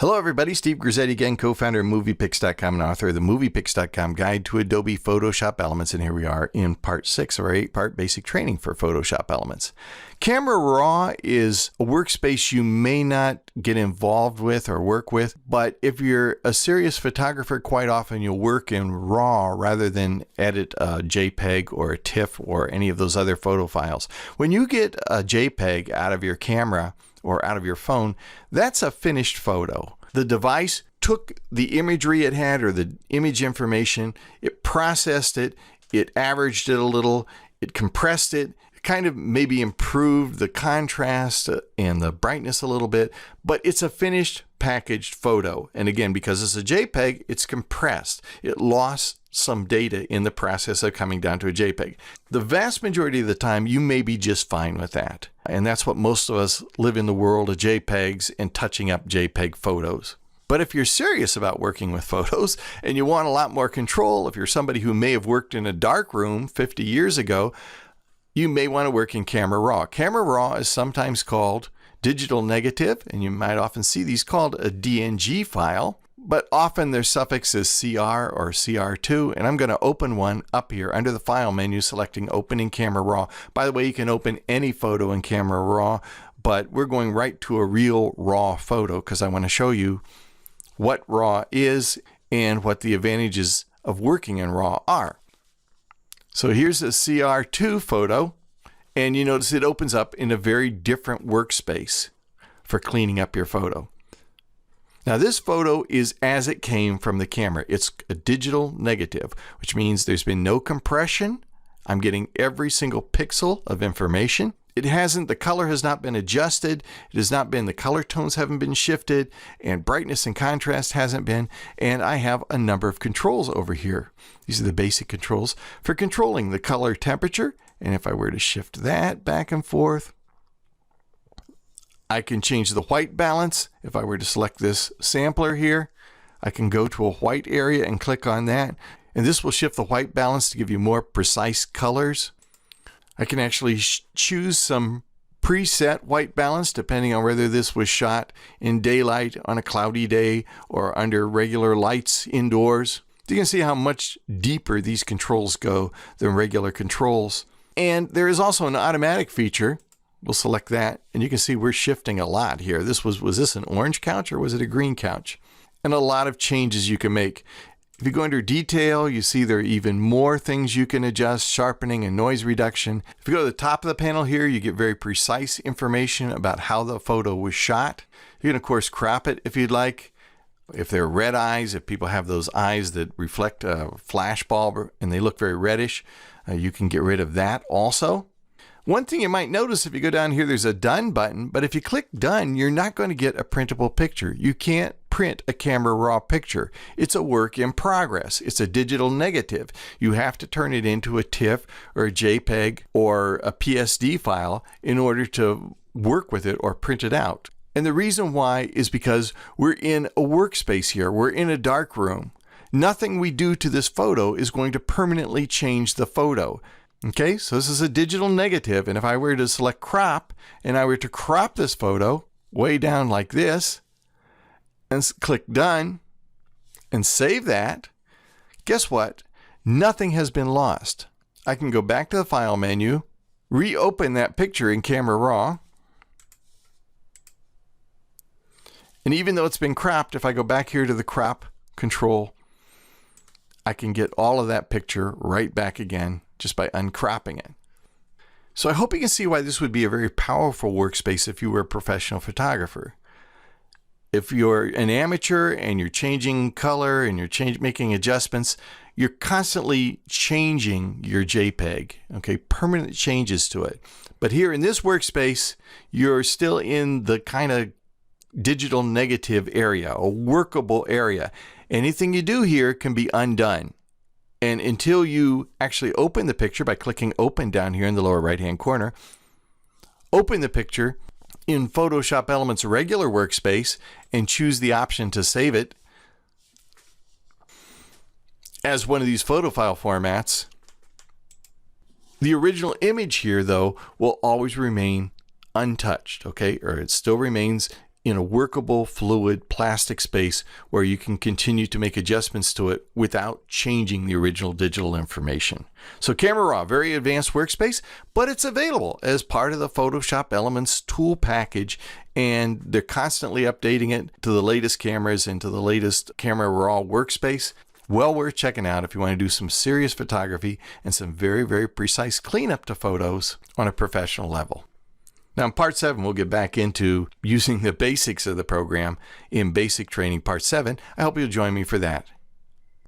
Hello everybody, Steve Grizzetti again, co-founder of MoviePix.com and author of the MoviePix.com Guide to Adobe Photoshop Elements, and here we are in part 6 of our 8-part basic training for Photoshop Elements. Camera Raw is a workspace you may not get involved with or work with, but if you're a serious photographer, quite often you'll work in RAW rather than edit a JPEG or a TIFF or any of those other photo files. When you get a JPEG out of your camera or out of your phone, that's a finished photo. The device took the imagery it had or the image information, it processed it, it averaged it a little, it compressed it, kind of maybe improved the contrast and the brightness a little bit, but it's a finished packaged photo. And again, because it's a JPEG, it's compressed. It lost some data in the process of coming down to a JPEG. The vast majority of the time, you may be just fine with that. And that's what most of us live in the world of JPEGs and touching up JPEG photos. But if you're serious about working with photos and you want a lot more control, if you're somebody who may have worked in a dark room 50 years ago, you may want to work in Camera Raw. Camera Raw is sometimes called digital negative, and you might often see these called a DNG file, but often their suffix is CR or CR2, and I'm going to open one up here under the File menu, selecting Open in Camera Raw. By the way, you can open any photo in Camera Raw, but we're going right to a real RAW photo because I want to show you what RAW is and what the advantages of working in RAW are. So here's a CR2 photo, and you notice it opens up in a very different workspace for cleaning up your photo. Now this photo is as it came from the camera. It's a digital negative, which means there's been no compression. I'm getting every single pixel of information. The color has not been adjusted. It has not been, the color tones haven't been shifted, and brightness and contrast hasn't been. And I have a number of controls over here. These are the basic controls for controlling the color temperature. And if I were to shift that back and forth, I can change the white balance. If I were to select this sampler here, I can go to a white area and click on that. And this will shift the white balance to give you more precise colors. I can actually choose some preset white balance depending on whether this was shot in daylight, on a cloudy day, or under regular lights indoors. You can see how much deeper these controls go than regular controls. And there is also an automatic feature. We'll select that, and you can see we're shifting a lot here. Was this an orange couch or was it a green couch? And a lot of changes you can make. If you go under detail, you see there are even more things you can adjust, sharpening and noise reduction. If you go to the top of the panel here, you get very precise information about how the photo was shot. You can, of course, crop it if you'd like. If they're red eyes, if people have those eyes that reflect a flash bulb and they look very reddish, you can get rid of that also. One thing you might notice if you go down here, there's a Done button, but if you click Done, you're not going to get a printable picture. You can't print a Camera Raw picture. It's a work in progress. It's a digital negative. You have to turn it into a TIFF or a JPEG or a PSD file in order to work with it or print it out. And the reason why is because we're in a workspace here. We're in a dark room. Nothing we do to this photo is going to permanently change the photo. Okay, so this is a digital negative, and if I were to select crop, and I were to crop this photo way down like this, and click Done, and save that, guess what? Nothing has been lost. I can go back to the File menu, reopen that picture in Camera Raw, and even though it's been cropped, if I go back here to the crop control, I can get all of that picture right back again just by uncropping it. So I hope you can see why this would be a very powerful workspace if you were a professional photographer. If you're an amateur and you're changing color and you're making adjustments, you're constantly changing your JPEG, okay, permanent changes to it. But here in this workspace, you're still in the kind of digital negative area, a workable area. Anything you do here can be undone. And until you actually open the picture by clicking Open down here in the lower right-hand corner, open the picture in Photoshop Elements regular workspace and choose the option to save it as one of these photo file formats. The original image here, though, will always remain untouched, okay? Or it still remains in a workable, fluid, plastic space where you can continue to make adjustments to it without changing the original digital information. So Camera Raw, very advanced workspace, but it's available as part of the Photoshop Elements tool package, and they're constantly updating it to the latest cameras and to the latest Camera Raw workspace. Well worth checking out if you want to do some serious photography and some very, very precise cleanup to photos on a professional level. Now in part 7, we'll get back into using the basics of the program in Basic Training Part 7. I hope you'll join me for that.